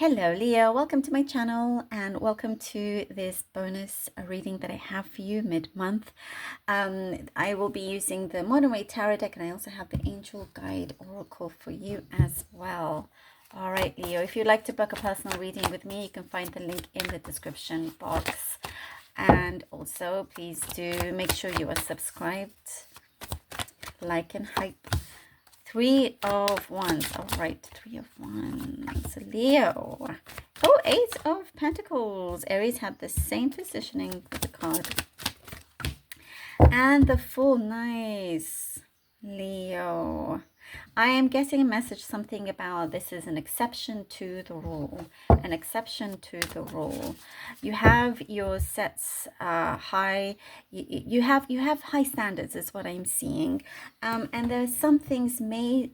Hello Leo, welcome to my channel and welcome to this bonus reading that I have for you mid-month. I will be using the Modern Way Tarot deck and I also have the Angel Guide Oracle for you as well. All right Leo, if you'd like to book a personal reading with me, you can find the link in the description box. And also please do make sure you are subscribed, like and hype. Three of Wands. All right, Three of Wands. Leo. Oh, Eight of Pentacles. Aries had the same positioning with the card. And the Fool. Nice. Leo. I am getting a message, something about this is an exception to the rule. An exception to the rule. You have your sets high. You have high standards is what I'm seeing. And there's some things may,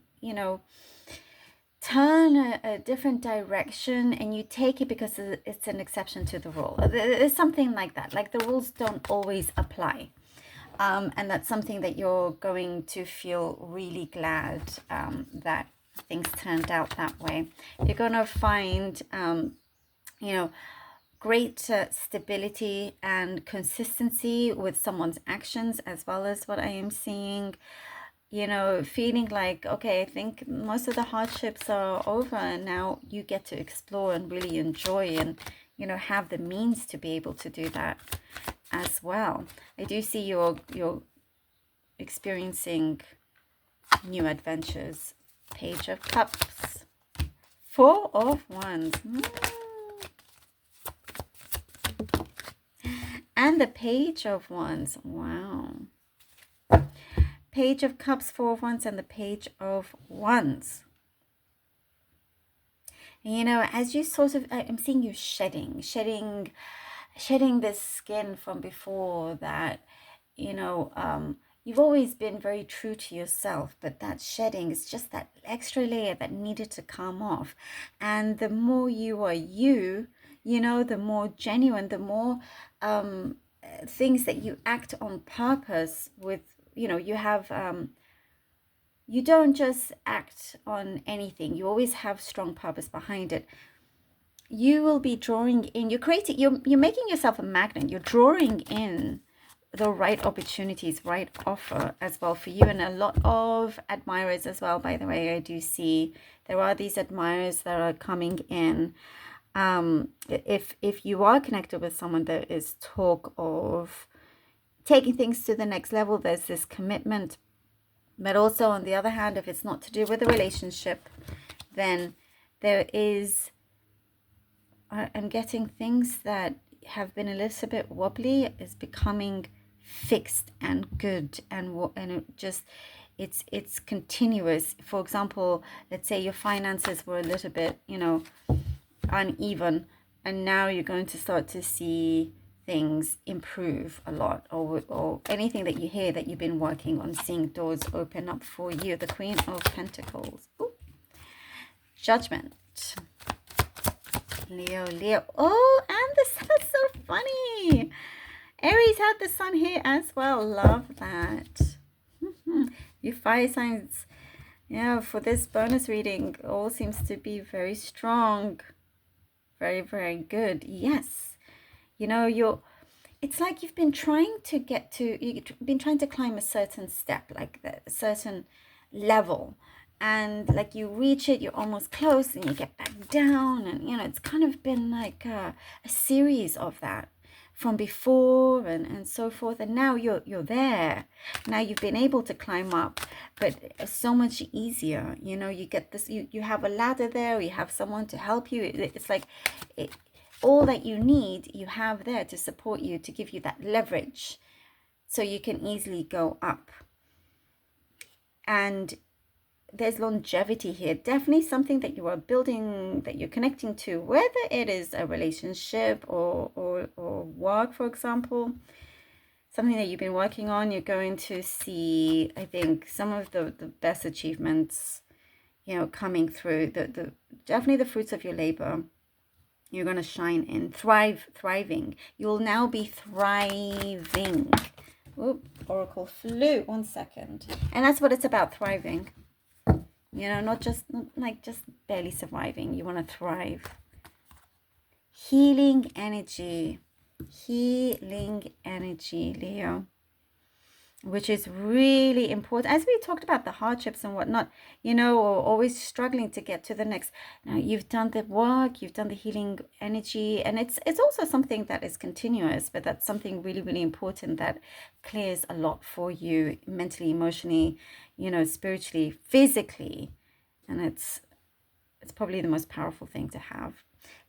turn a different direction and you take it because it's an exception to the rule. There's something like that. Like the rules don't always apply. And that's something that you're going to feel really glad that things turned out that way. You're going to find, great stability and consistency with someone's actions, as well as what I am seeing. Feeling like, okay, I think most of the hardships are over and now you get to explore and really enjoy and, have the means to be able to do that as well. I do see you're experiencing new adventures. Page of Cups. Four of Wands. And the Page of Wands. Wow. Page of Cups, Four of Wands, and the Page of Wands. And, as you sort of, I'm seeing you shedding this skin from before that, you've always been very true to yourself, but that shedding is just that extra layer that needed to come off. And the more you are the more genuine, the more things that you act on purpose with, you have, you don't just act on anything. You always have strong purpose behind it. You will be drawing in, you're making yourself a magnet. You're drawing in the right opportunities, right offer as well for you, and a lot of admirers as well. By the way, I do see there are these admirers that are coming in. If you are connected with someone, there is talk of taking things to the next level. There's this commitment. But also, on the other hand, if it's not to do with a relationship, then there is, I'm getting things that have been a little bit wobbly is becoming fixed and good, and it's continuous. For example, let's say your finances were a little bit, uneven, and now you're going to start to see things improve a lot, or anything that you hear that you've been working on, seeing doors open up for you. The Queen of Pentacles. Ooh. Judgment. Leo. Oh, and the sun is so funny. Aries had the sun here as well. Love that. You fire signs, for this bonus reading, all seems to be very strong. Very, very good. Yes. It's like you've been trying to climb a certain step, like a certain level, and like you reach it, you're almost close, and you get back down, and it's kind of been like a series of that from before and so forth, and now you're there. Now you've been able to climb up, but it's so much easier. You get this, you have a ladder there, you have someone to help you. It's like all that you need, you have there to support you, to give you that leverage so you can easily go up. And there's longevity here. Definitely something that you are building, that you're connecting to, whether it is a relationship or work, for example. Something that you've been working on, you're going to see, I think, some of the best achievements, coming through. Definitely the fruits of your labor. You're going to shine in, thriving. You'll now be thriving. Oop, Oracle flew. 1 second. And that's what it's about, thriving. Not just barely surviving. You want to thrive. healing energy. Healing energy, Leo, which is really important. As we talked about the hardships and whatnot, you know, or always struggling to get to the next. Now you've done the work, you've done the healing energy, and it's also something that is continuous, but that's something really, really important that clears a lot for you mentally, emotionally, you know, spiritually, physically. And it's probably the most powerful thing to have.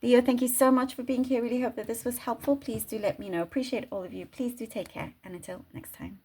Leo, thank you so much for being here. Really hope that this was helpful. Please do let me know. Appreciate all of you. Please do take care. And until next time.